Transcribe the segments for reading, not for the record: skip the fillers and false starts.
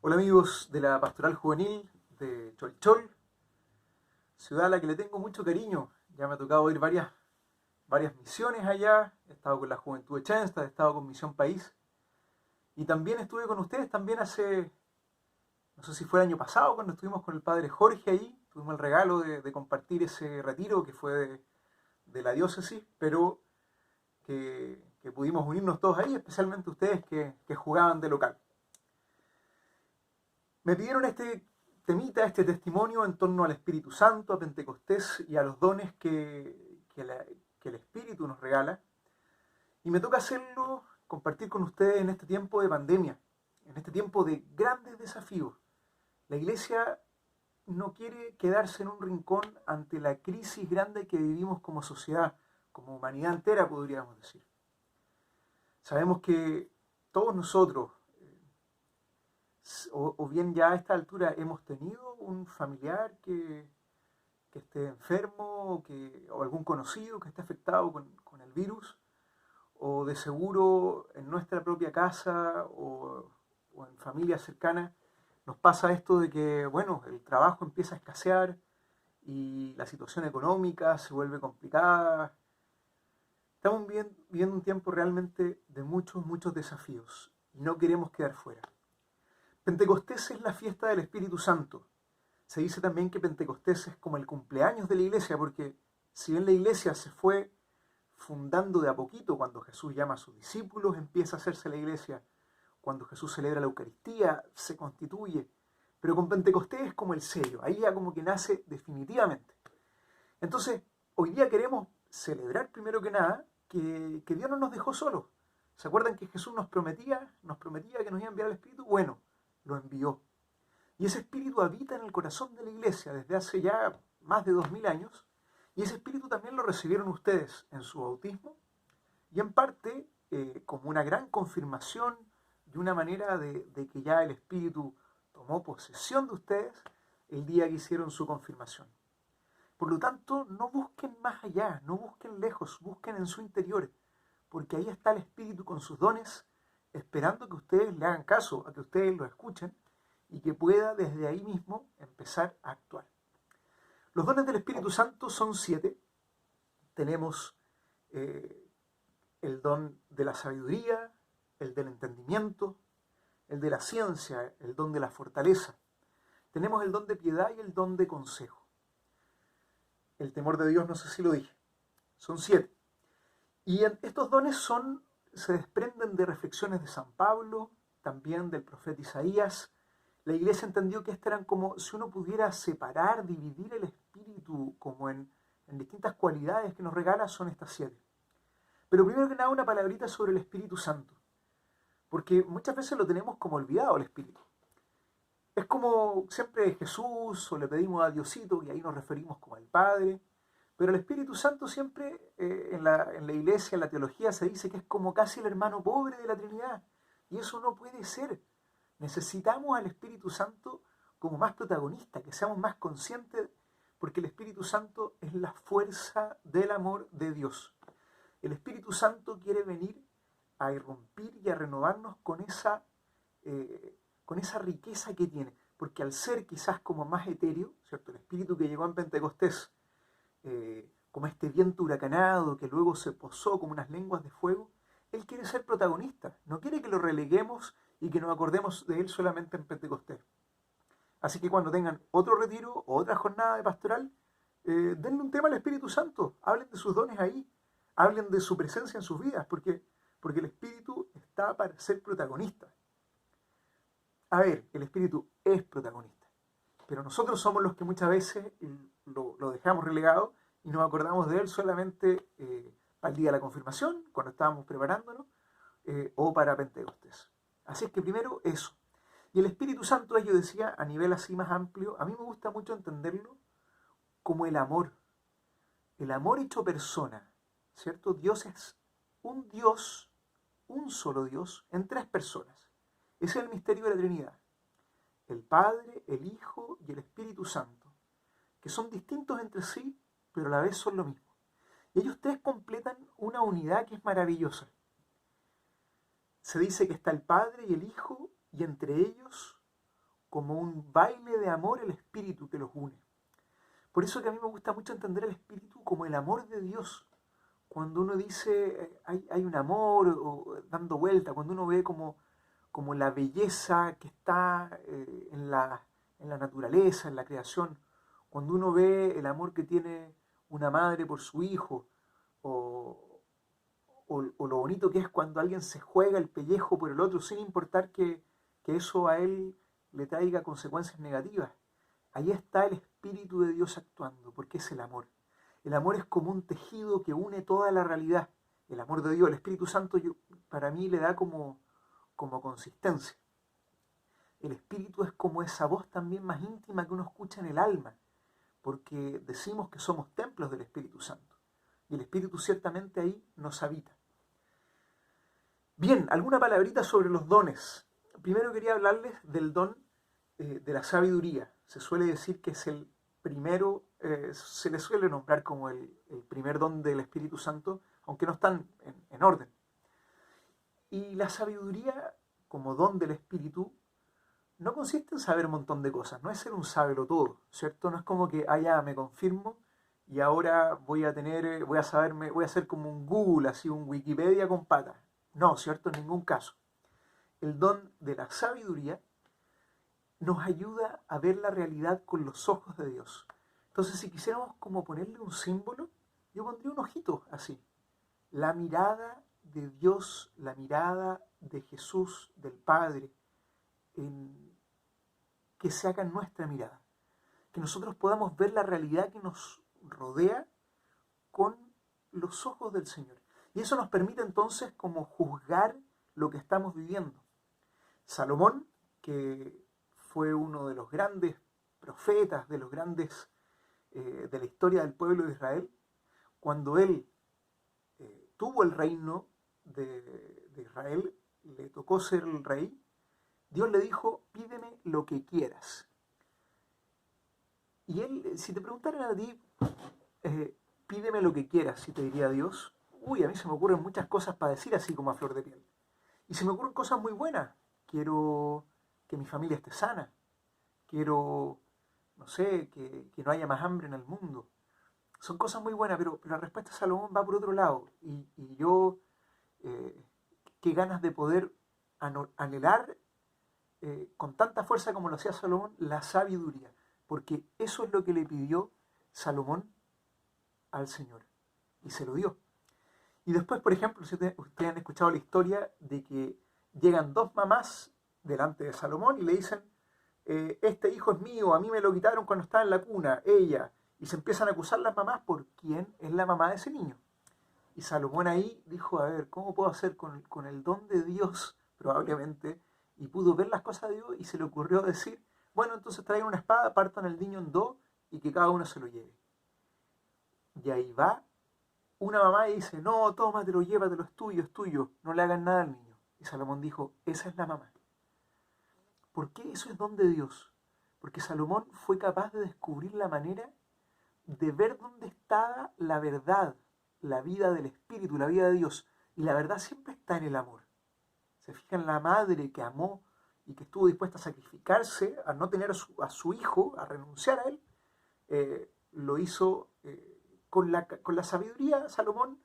Hola amigos de la Pastoral Juvenil de Cholchol, ciudad a la que le tengo mucho cariño. Ya me ha tocado ir varias misiones allá. He estado con la Juventud de Chensta, he estado con Misión País. Y también estuve con ustedes también hace, no sé si fue el año pasado, cuando estuvimos con el padre Jorge ahí. Tuvimos el regalo de compartir ese retiro que fue de la diócesis, pero que pudimos unirnos todos ahí, especialmente ustedes que jugaban de local. Me pidieron este temita, este testimonio en torno al Espíritu Santo, a Pentecostés y a los dones que el Espíritu nos regala. Y me toca hacerlo, compartir con ustedes en este tiempo de pandemia, en este tiempo de grandes desafíos. La Iglesia no quiere quedarse en un rincón ante la crisis grande que vivimos como sociedad, como humanidad entera, podríamos decir. Sabemos que todos nosotros, o bien ya a esta altura hemos tenido un familiar que esté enfermo o algún conocido que esté afectado con el virus, o de seguro en nuestra propia casa o en familias cercanas nos pasa esto de que, bueno, el trabajo empieza a escasear y la situación económica se vuelve complicada. Estamos viviendo un tiempo realmente de muchos desafíos y no queremos quedar fuera. Pentecostés es la fiesta del Espíritu Santo. Se dice también que Pentecostés es como el cumpleaños de la iglesia, porque si bien la iglesia se fue fundando de a poquito, cuando Jesús llama a sus discípulos, empieza a hacerse la iglesia, cuando Jesús celebra la Eucaristía, se constituye, pero con Pentecostés es como el sello, ahí ya como que nace definitivamente. Entonces, hoy día queremos celebrar primero que nada que Dios no nos dejó solos. ¿Se acuerdan que Jesús nos prometía que nos iba a enviar el Espíritu? Bueno, lo envió. Y ese espíritu habita en el corazón de la iglesia desde hace ya más de 2000 años. Y ese espíritu también lo recibieron ustedes en su bautismo. Y en parte como una gran confirmación de una manera de que ya el espíritu tomó posesión de ustedes el día que hicieron su confirmación. Por lo tanto, no busquen más allá, no busquen lejos, busquen en su interior, porque ahí está el espíritu con sus dones, esperando que ustedes le hagan caso, a que ustedes lo escuchen y que pueda desde ahí mismo empezar a actuar. Los dones del Espíritu Santo son 7. Tenemos eh, el don de la sabiduría, el del entendimiento, el de la ciencia, el don de la fortaleza. Tenemos el don de piedad y el don de consejo. El temor de Dios, no sé si lo dije. Son 7. Y estos dones se desprenden de reflexiones de San Pablo, también del profeta Isaías. La iglesia entendió que estas eran como si uno pudiera separar, dividir el espíritu como en distintas cualidades que nos regala, son estas 7. Pero primero que nada una palabrita sobre el Espíritu Santo, porque muchas veces lo tenemos como olvidado el Espíritu. Es como siempre Jesús o le pedimos a Diosito y ahí nos referimos como al Padre, pero el Espíritu Santo siempre en la iglesia, en la teología se dice que es como casi el hermano pobre de la Trinidad y eso no puede ser. Necesitamos al Espíritu Santo como más protagonista, que seamos más conscientes, porque el Espíritu Santo es la fuerza del amor de Dios. El Espíritu Santo quiere venir a irrumpir y a renovarnos con esa riqueza que tiene, porque al ser quizás como más etéreo, ¿cierto? El Espíritu que llegó en Pentecostés, como este viento huracanado que luego se posó como unas lenguas de fuego, Él quiere ser protagonista, no quiere que lo releguemos y que nos acordemos de Él solamente en Pentecostés. Así que cuando tengan otro retiro o otra jornada de pastoral, denle un tema al Espíritu Santo, hablen de sus dones ahí, hablen de su presencia en sus vidas, porque el Espíritu está para ser protagonista. A ver, el Espíritu es protagonista, pero nosotros somos los que muchas veces lo dejamos relegado y nos acordamos de él solamente para el día de la confirmación, cuando estábamos preparándonos, o para Pentecostés. Así es que primero eso. Y el Espíritu Santo, yo decía, a nivel así más amplio, a mí me gusta mucho entenderlo como el amor hecho persona, ¿cierto? Dios, un solo Dios, en 3 personas. Ese es el misterio de la Trinidad. El Padre, el Hijo y el Espíritu Santo, que son distintos entre sí, pero a la vez son lo mismo. Y ellos 3 completan una unidad que es maravillosa. Se dice que está el Padre y el Hijo, y entre ellos como un baile de amor el espíritu que los une. Por eso que a mí me gusta mucho entender el espíritu como el amor de Dios. Cuando uno dice hay un amor o dando vuelta, cuando uno ve como la belleza que está en la naturaleza, en la creación, cuando uno ve el amor que tiene una madre por su hijo, o, o lo bonito que es cuando alguien se juega el pellejo por el otro sin importar que eso a él le traiga consecuencias negativas. Ahí está el Espíritu de Dios actuando, porque es el amor. El amor es como un tejido que une toda la realidad. El amor de Dios, el Espíritu Santo, para mí le da como consistencia. El Espíritu es como esa voz también más íntima que uno escucha en el alma, porque decimos que somos templos del Espíritu Santo. Y el Espíritu ciertamente ahí nos habita. Bien, alguna palabrita sobre los dones. Primero quería hablarles del don de la sabiduría. Se suele decir que es el primero, se le suele nombrar como el primer don del Espíritu Santo, aunque no están en orden. Y la sabiduría, como don del Espíritu, no consiste en saber un montón de cosas, no es ser un sábelo-todo, ¿cierto? No es como que, ya me confirmo y ahora voy a tener, voy a ser como un Google, así un Wikipedia con patas. No, ¿cierto? En ningún caso. El don de la sabiduría nos ayuda a ver la realidad con los ojos de Dios. Entonces, si quisiéramos como ponerle un símbolo, yo pondría un ojito así. La mirada de Dios, la mirada de Jesús, del Padre, que se haga nuestra mirada. Que nosotros podamos ver la realidad que nos rodea con los ojos del Señor. Y eso nos permite entonces como juzgar lo que estamos viviendo. Salomón, que fue uno de los grandes profetas, de los grandes de la historia del pueblo de Israel, cuando él tuvo el reino de Israel, le tocó ser el rey, Dios le dijo, pídeme lo que quieras. Y él, si te preguntaran a ti, pídeme lo que quieras, si te diría Dios, a mí se me ocurren muchas cosas para decir así como a flor de piel. Y se me ocurren cosas muy buenas. Quiero que mi familia esté sana. Quiero, no sé, que no haya más hambre en el mundo. Son cosas muy buenas, pero la respuesta de Salomón va por otro lado. Y yo, qué ganas de poder anhelar con tanta fuerza como lo hacía Salomón, la sabiduría. Porque eso es lo que le pidió Salomón al Señor. Y se lo dio. Y después, por ejemplo, si ustedes han escuchado la historia de que llegan dos mamás delante de Salomón y le dicen, este hijo es mío, a mí me lo quitaron cuando estaba en la cuna, ella. Y se empiezan a acusar las mamás por quién es la mamá de ese niño. Y Salomón ahí dijo, a ver, ¿cómo puedo hacer con el don de Dios, probablemente? Y pudo ver las cosas de Dios y se le ocurrió decir, bueno, entonces traigan una espada, partan el niño en dos y que cada uno se lo lleve. Y ahí va una mamá y dice, no, tómatelo, llévatelo, es tuyo, no le hagan nada al niño. Y Salomón dijo, esa es la mamá. ¿Por qué eso es don de Dios? Porque Salomón fue capaz de descubrir la manera de ver dónde estaba la verdad, la vida del Espíritu, la vida de Dios. Y la verdad siempre está en el amor. Se fijan, la madre que amó y que estuvo dispuesta a sacrificarse, a no tener a su hijo, a renunciar a él, lo hizo con la sabiduría. Salomón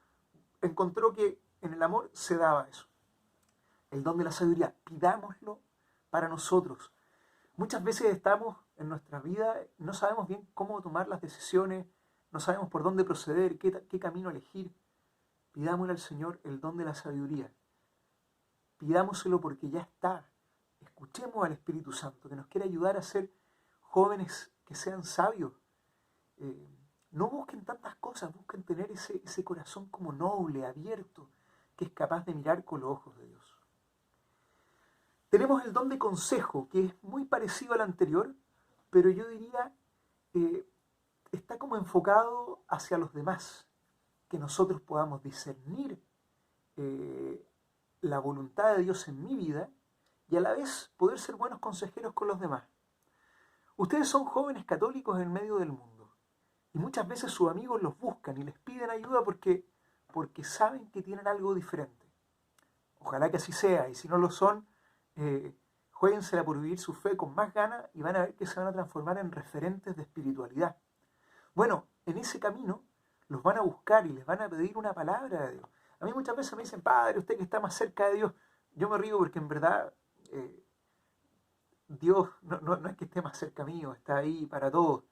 encontró que en el amor se daba eso. El don de la sabiduría, pidámoslo para nosotros. Muchas veces estamos en nuestra vida, no sabemos bien cómo tomar las decisiones, no sabemos por dónde proceder, qué camino elegir. Pidámosle al Señor el don de la sabiduría. Pidámoselo porque ya está. Escuchemos al Espíritu Santo que nos quiere ayudar a ser jóvenes que sean sabios. No busquen tantas cosas, busquen tener ese corazón como noble, abierto, que es capaz de mirar con los ojos de Dios. Tenemos el don de consejo, que es muy parecido al anterior, pero yo diría está como enfocado hacia los demás, que nosotros podamos discernir la voluntad de Dios en mi vida y a la vez poder ser buenos consejeros con los demás. Ustedes son jóvenes católicos en medio del mundo y muchas veces sus amigos los buscan y les piden ayuda porque saben que tienen algo diferente. Ojalá que así sea, y si no lo son, Juéguensela por vivir su fe con más ganas y van a ver que se van a transformar en referentes de espiritualidad. Bueno, en ese camino los van a buscar y les van a pedir una palabra de Dios. A mí muchas veces me dicen, padre, usted que está más cerca de Dios. Yo me río porque en verdad Dios no es que esté más cerca mío, está ahí para todos.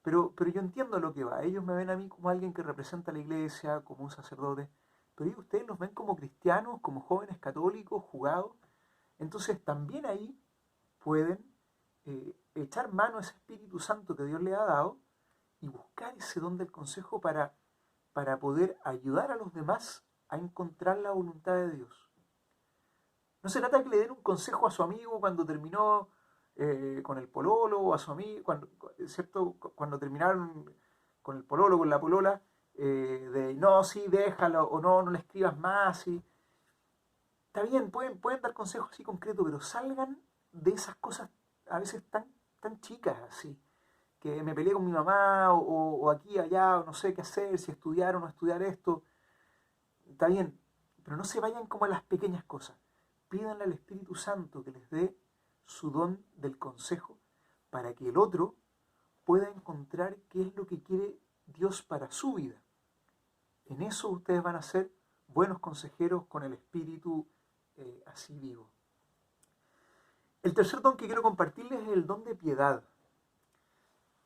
Pero yo entiendo lo que va. Ellos me ven a mí como alguien que representa a la iglesia, como un sacerdote. Pero ellos, ustedes los ven como cristianos, como jóvenes católicos, jugados. Entonces también ahí pueden echar mano a ese Espíritu Santo que Dios les ha dado y buscar ese don del consejo para poder ayudar a los demás a encontrar la voluntad de Dios. No se trata de que le den un consejo a su amigo cuando terminó con el pololo, o a su amigo, ¿cierto? Cuando terminaron con el pololo, con la polola, de no, sí, déjalo, o no le escribas más. Y... Está bien, pueden dar consejos así concretos, pero salgan de esas cosas a veces tan chicas así. Que me peleé con mi mamá, o aquí, allá, o no sé qué hacer, si estudiar o no estudiar esto. Está bien, pero no se vayan como a las pequeñas cosas. Pídanle al Espíritu Santo que les dé su don del consejo para que el otro pueda encontrar qué es lo que quiere Dios para su vida. En eso ustedes van a ser buenos consejeros con el Espíritu así vivo. El tercer don que quiero compartirles es el don de piedad.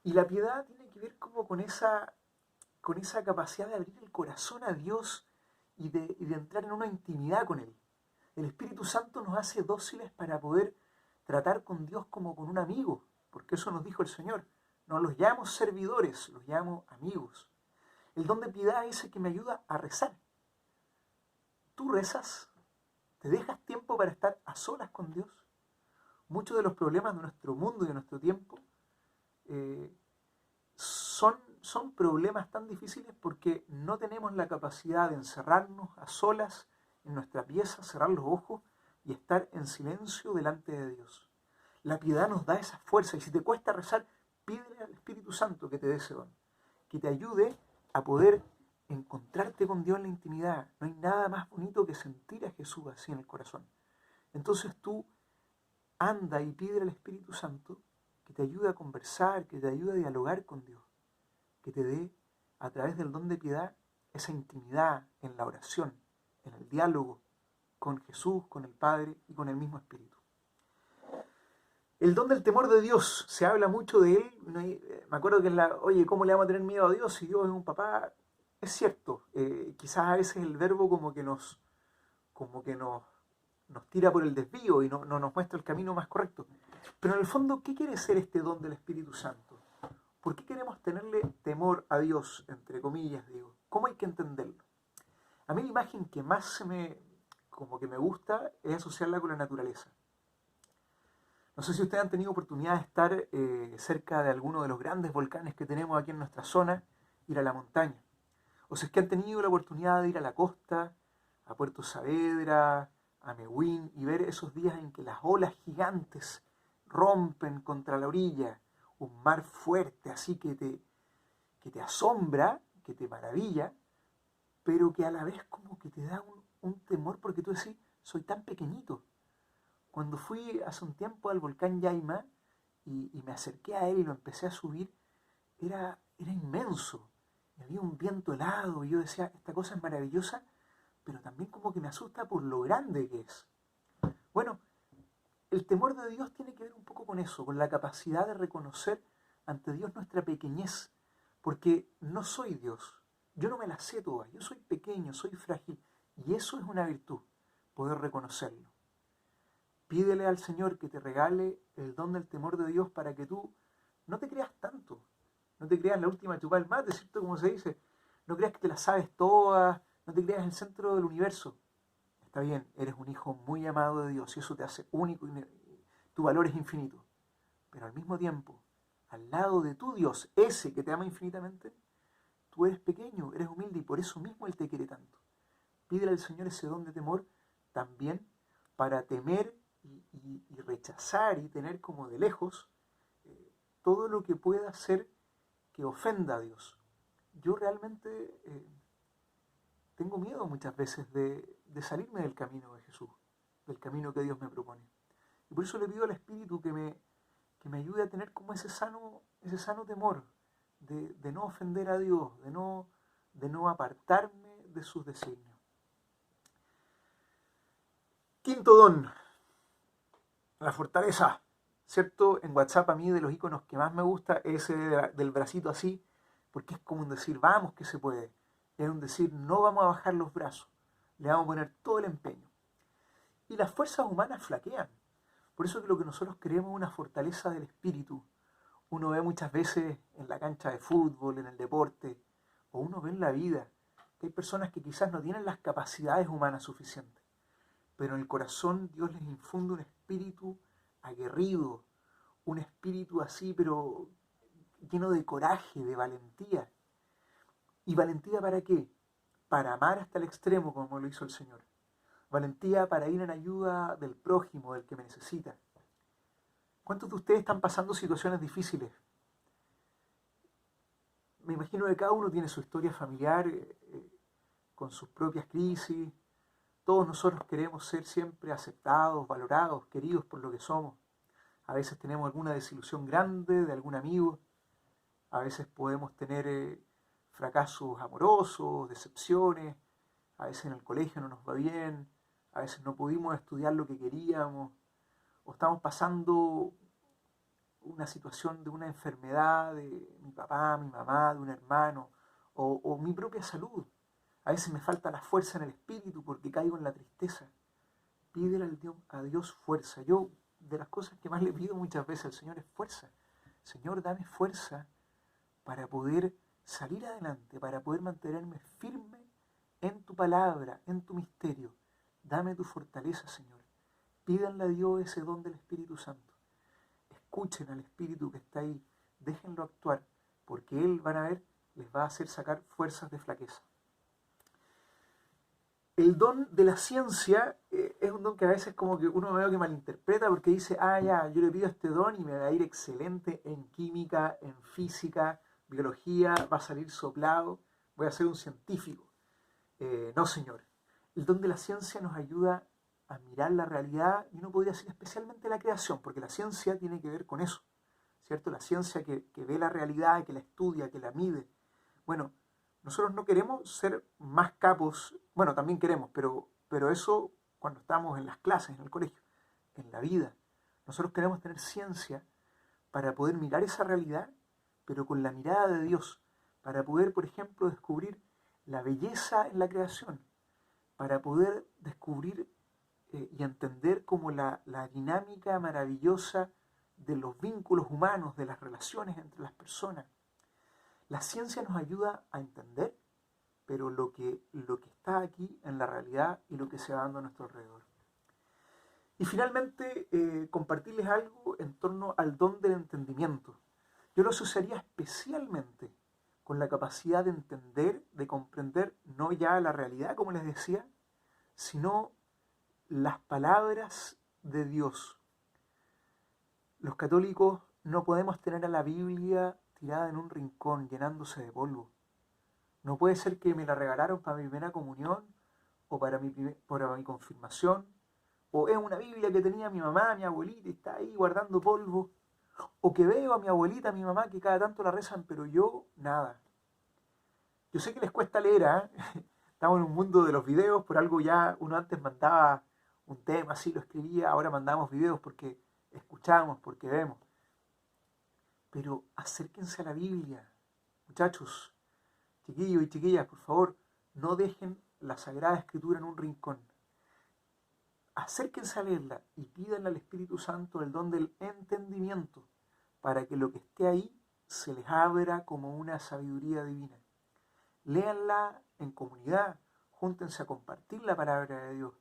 Y la piedad tiene que ver como con esa capacidad de abrir el corazón a Dios y de entrar en una intimidad con Él. El Espíritu Santo nos hace dóciles para poder tratar con Dios como con un amigo, porque eso nos dijo el Señor. No los llamo servidores, los llamo amigos. El don de piedad es el que me ayuda a rezar. ¿Tú rezas? ¿Te dejas tiempo para estar a solas con Dios? Muchos de los problemas de nuestro mundo y de nuestro tiempo son problemas tan difíciles porque no tenemos la capacidad de encerrarnos a solas en nuestra pieza, cerrar los ojos y estar en silencio delante de Dios. La piedad nos da esa fuerza y si te cuesta rezar, pídele al Espíritu Santo que te dé ese don, que te ayude a poder encontrarte con Dios en la intimidad. No hay nada más bonito que sentir a Jesús así en el corazón. Entonces tú anda y pídele al Espíritu Santo que te ayude a conversar, que te ayude a dialogar con Dios, que te dé a través del don de piedad esa intimidad en la oración, en el diálogo con Jesús, con el Padre y con el mismo Espíritu. El don del temor de Dios, se habla mucho de él. Me acuerdo que oye, ¿cómo le vamos a tener miedo a Dios si Dios es un papá? Es cierto, quizás a veces el verbo como que nos tira por el desvío y no nos muestra el camino más correcto. Pero en el fondo, ¿qué quiere ser este don del Espíritu Santo? ¿Por qué queremos tenerle temor a Dios, entre comillas, digo? ¿Cómo hay que entenderlo? A mí la imagen que más me gusta es asociarla con la naturaleza. No sé si ustedes han tenido oportunidad de estar cerca de alguno de los grandes volcanes que tenemos aquí en nuestra zona, ir a la montaña. O si es que han tenido la oportunidad de ir a la costa, a Puerto Saavedra, a Mewin, y ver esos días en que las olas gigantes rompen contra la orilla, un mar fuerte así que te asombra, que te maravilla, pero que a la vez como que te da un temor porque tú decís, soy tan pequeñito. Cuando fui hace un tiempo al volcán Yaima y me acerqué a él y lo empecé a subir, era inmenso. Y había un viento helado y yo decía, esta cosa es maravillosa, pero también como que me asusta por lo grande que es. Bueno, el temor de Dios tiene que ver un poco con eso, con la capacidad de reconocer ante Dios nuestra pequeñez, porque no soy Dios, yo no me la sé todas, yo soy pequeño, soy frágil, y eso es una virtud, poder reconocerlo. Pídele al Señor que te regale el don del temor de Dios para que tú no te creas tanto, no te creas la última chupada del mate, ¿cierto? Como se dice, no creas que te las sabes todas, no te creas el centro del universo. Está bien, eres un hijo muy amado de Dios y eso te hace único y tu valor es infinito. Pero al mismo tiempo, al lado de tu Dios, ese que te ama infinitamente, tú eres pequeño, eres humilde y por eso mismo Él te quiere tanto. Pídele al Señor ese don de temor también para temer y rechazar y tener como de lejos todo lo que pueda ser que ofenda a Dios. Yo realmente tengo miedo muchas veces de salirme del camino de Jesús, del camino que Dios me propone. Y por eso le pido al Espíritu que me ayude a tener como ese sano temor de no ofender a Dios, de no apartarme de sus designios. Quinto don, la fortaleza. ¿Cierto? En WhatsApp a mí de los iconos que más me gusta es ese del bracito así, porque es como un decir, vamos que se puede. Es un decir, no vamos a bajar los brazos, le vamos a poner todo el empeño. Y las fuerzas humanas flaquean. Por eso que lo que nosotros creemos es una fortaleza del espíritu. Uno ve muchas veces en la cancha de fútbol, en el deporte, o uno ve en la vida, que hay personas que quizás no tienen las capacidades humanas suficientes, pero en el corazón Dios les infunde un espíritu aguerrido, un espíritu así, pero lleno de coraje, de valentía. ¿Y valentía para qué? Para amar hasta el extremo, como lo hizo el Señor. Valentía para ir en ayuda del prójimo, del que me necesita. ¿Cuántos de ustedes están pasando situaciones difíciles? Me imagino que cada uno tiene su historia familiar, con sus propias crisis. Todos nosotros queremos ser siempre aceptados, valorados, queridos por lo que somos. A veces tenemos alguna desilusión grande de algún amigo. A veces podemos tener fracasos amorosos, decepciones. A veces en el colegio no nos va bien. A veces no pudimos estudiar lo que queríamos. O estamos pasando una situación de una enfermedad de mi papá, mi mamá, de un hermano, o mi propia salud. A veces me falta la fuerza en el espíritu porque caigo en la tristeza. Pídele a Dios fuerza. Yo, de las cosas que más le pido muchas veces al Señor es fuerza. Señor, dame fuerza para poder salir adelante, para poder mantenerme firme en tu palabra, en tu misterio. Dame tu fortaleza, Señor. Pídanle a Dios ese don del Espíritu Santo. Escuchen al Espíritu que está ahí. Déjenlo actuar, porque Él, van a ver, les va a hacer sacar fuerzas de flaqueza. El don de la ciencia es un don que a veces como que uno veo que malinterpreta porque dice, ya, yo le pido este don y me va a ir excelente en química, en física, biología, va a salir soplado, voy a ser un científico. No, señor. El don de la ciencia nos ayuda a mirar la realidad y uno podría decir especialmente la creación, porque la ciencia tiene que ver con eso, ¿cierto? La ciencia que ve la realidad, que la estudia, que la mide. Bueno, nosotros no queremos ser más capos, bueno, también queremos, pero eso cuando estamos en las clases, en el colegio, en la vida. Nosotros queremos tener ciencia para poder mirar esa realidad, pero con la mirada de Dios, para poder, por ejemplo, descubrir la belleza en la creación, para poder descubrir y entender como la dinámica maravillosa de los vínculos humanos, de las relaciones entre las personas. La ciencia nos ayuda a entender, pero lo que está aquí en la realidad y lo que se va dando a nuestro alrededor. Y finalmente, compartirles algo en torno al don del entendimiento. Yo lo asociaría especialmente con la capacidad de entender, de comprender no ya la realidad, como les decía, sino las palabras de Dios. Los católicos no podemos tener a la Biblia tirada en un rincón, llenándose de polvo. No puede ser que me la regalaron para mi primera comunión o para mi confirmación, o es una Biblia que tenía mi mamá, mi abuelita, y está ahí guardando polvo, o que veo a mi abuelita, a mi mamá, que cada tanto la rezan, pero yo, nada. Yo sé que les cuesta leer, ¿eh? Estamos en un mundo de los videos, por algo ya uno antes mandaba un tema, así lo escribía, ahora mandamos videos porque escuchamos, porque vemos. Pero acérquense a la Biblia, muchachos, chiquillos y chiquillas, por favor, no dejen la Sagrada Escritura en un rincón. Acérquense a leerla y pídanle al Espíritu Santo el don del entendimiento para que lo que esté ahí se les abra como una sabiduría divina. Léanla en comunidad, júntense a compartir la palabra de Dios.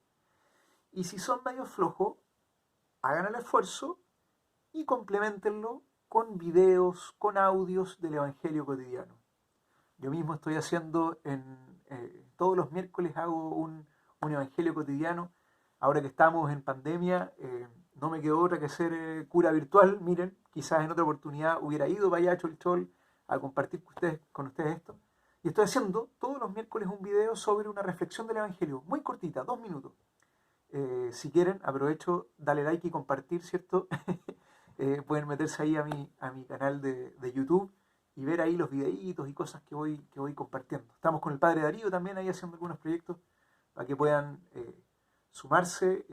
Y si son medio flojos, hagan el esfuerzo y complementenlo con videos, con audios del Evangelio cotidiano. Yo mismo estoy haciendo, todos los miércoles hago un Evangelio cotidiano. Ahora que estamos en pandemia, no me quedó otra que ser cura virtual. Miren, quizás en otra oportunidad hubiera ido para allá, chol, a compartir con ustedes esto. Y estoy haciendo todos los miércoles un video sobre una reflexión del Evangelio, muy cortita, 2 minutos. Si quieren, aprovecho, dale like y compartir, ¿cierto? Pueden meterse ahí a mi canal de YouTube y ver ahí los videitos y cosas que voy compartiendo. Estamos con el padre Darío también ahí haciendo algunos proyectos para que puedan sumarse.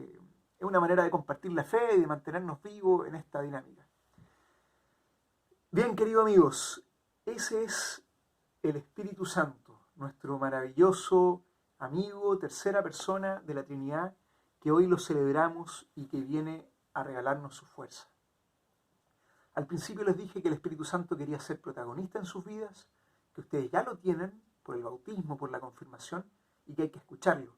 Es una manera de compartir la fe y de mantenernos vivos en esta dinámica. Bien, queridos amigos, ese es el Espíritu Santo, nuestro maravilloso amigo, tercera persona de la Trinidad, que hoy lo celebramos y que viene a regalarnos su fuerza. Al principio les dije que el Espíritu Santo quería ser protagonista en sus vidas, que ustedes ya lo tienen por el bautismo, por la confirmación, y que hay que escucharlo.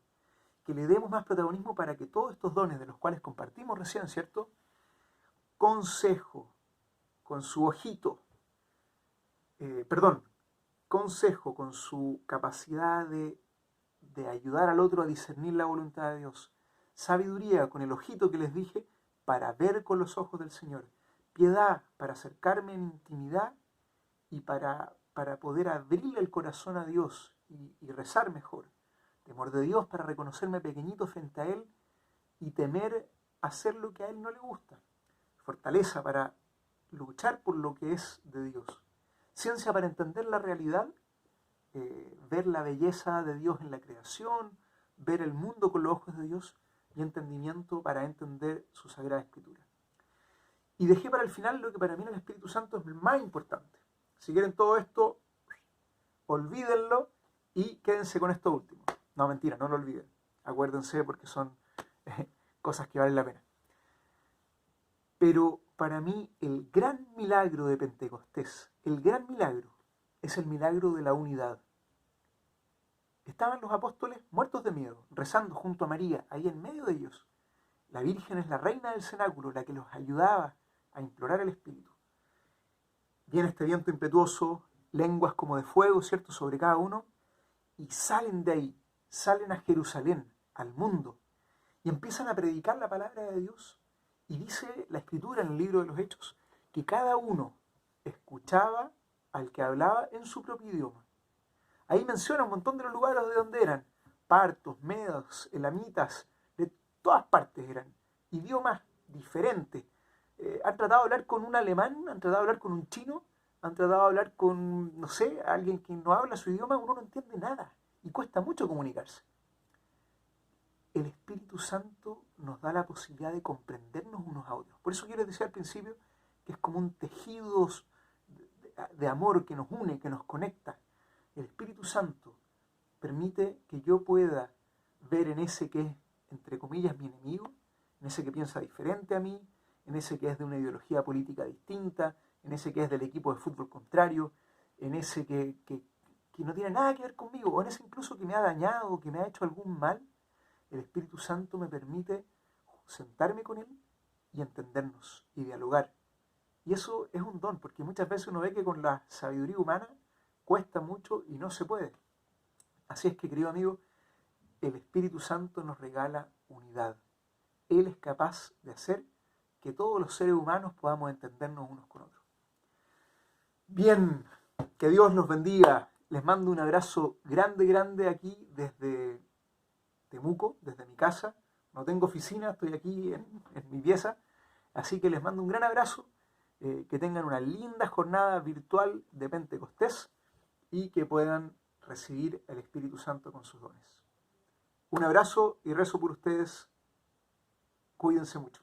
Que le demos más protagonismo para que todos estos dones de los cuales compartimos recién, ¿cierto? Consejo, con su ojito, consejo, con su capacidad de ayudar al otro a discernir la voluntad de Dios. Sabiduría, con el ojito que les dije, para ver con los ojos del Señor. Piedad, para acercarme en intimidad y para poder abrirle el corazón a Dios y rezar mejor. Temor de Dios, para reconocerme pequeñito frente a Él y temer hacer lo que a Él no le gusta. Fortaleza, para luchar por lo que es de Dios. Ciencia, para entender la realidad, ver la belleza de Dios en la creación, ver el mundo con los ojos de Dios, y entendimiento para entender su Sagrada Escritura. Y dejé para el final lo que para mí en el Espíritu Santo es más importante. Si quieren todo esto, olvídenlo y quédense con esto último. No, mentira, no lo olviden. Acuérdense porque son cosas que valen la pena. Pero para mí el gran milagro de Pentecostés, el gran milagro, es el milagro de la unidad. Estaban los apóstoles muertos de miedo, rezando junto a María, ahí en medio de ellos. La Virgen es la reina del cenáculo, la que los ayudaba a implorar el Espíritu. Viene este viento impetuoso, lenguas como de fuego, ¿cierto?, sobre cada uno, y salen de ahí, salen a Jerusalén, al mundo, y empiezan a predicar la palabra de Dios. Y dice la Escritura en el libro de los Hechos, que cada uno escuchaba al que hablaba en su propio idioma. Ahí menciona un montón de los lugares de donde eran, partos, medos, elamitas, de todas partes eran, idiomas diferentes. Han tratado de hablar con un alemán, han tratado de hablar con un chino, han tratado de hablar con, no sé, alguien que no habla su idioma, uno no entiende nada y cuesta mucho comunicarse. El Espíritu Santo nos da la posibilidad de comprendernos unos a otros. Por eso yo les decía al principio que es como un tejido de amor que nos une, que nos conecta. El Espíritu Santo permite que yo pueda ver en ese que es, entre comillas, mi enemigo, en ese que piensa diferente a mí, en ese que es de una ideología política distinta, en ese que es del equipo de fútbol contrario, en ese que no tiene nada que ver conmigo, o en ese incluso que me ha dañado, que me ha hecho algún mal. El Espíritu Santo me permite sentarme con Él y entendernos y dialogar. Y eso es un don, porque muchas veces uno ve que con la sabiduría humana cuesta mucho y no se puede. Así es que, querido amigo, el Espíritu Santo nos regala unidad. Él es capaz de hacer que todos los seres humanos podamos entendernos unos con otros. Bien, que Dios los bendiga. Les mando un abrazo grande, grande aquí desde Temuco, desde mi casa. No tengo oficina, estoy aquí en mi pieza. Así que les mando un gran abrazo. Que tengan una linda jornada virtual de Pentecostés y que puedan recibir el Espíritu Santo con sus dones. Un abrazo y rezo por ustedes. Cuídense mucho.